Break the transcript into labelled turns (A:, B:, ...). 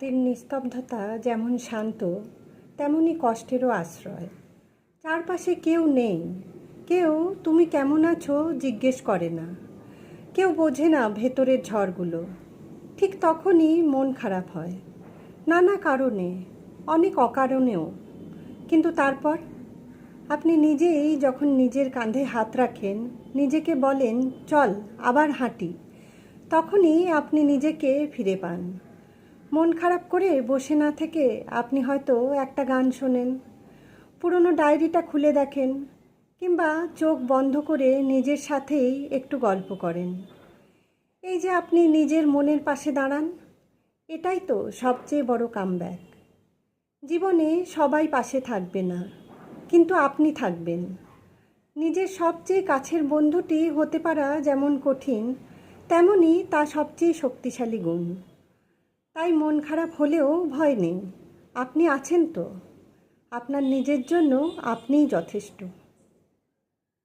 A: রাতের নিস্তব্ধতা যেমন শান্ত, তেমনি কষ্টেরও আশ্রয়। চারপাশে কেউ নেই, কেউ তুমি কেমন আছো জিজ্ঞেস করে না, কেউ বোঝে না ভেতরের ঝড়গুলো। ঠিক তখনই মন খারাপ হয়, নানা কারণে, অনেক অকারণেও। কিন্তু তারপর আপনি নিজেই যখন নিজের কাঁধে হাত রাখেন, নিজেকে বলেন চল আবার হাঁটি, তখনই আপনি নিজেকে ফিরে পান। মন খারাপ করে বসে না থেকে আপনি হয়তো একটা গান শোনেন, পুরনো ডায়েরিটা খুলে দেখেন, কিংবা চোখ বন্ধ করে নিজের সাথেই একটু গল্প করেন। এই যে আপনি নিজের মনের পাশে দাঁড়ান, এটাই তো সবচেয়ে বড় কামব্যাক। জীবনে সবাই পাশে থাকবে না, কিন্তু আপনি থাকবেন। নিজের সবচেয়ে কাছের বন্ধুটি হতে পারা যেমন কঠিন, তেমনি তা সবচেয়ে শক্তিশালী গুণ। তাই মন খারাপ হলেও ভয় নেই, আপনি আছেন তো। আপনার নিজের জন্য আপনিই যথেষ্ট।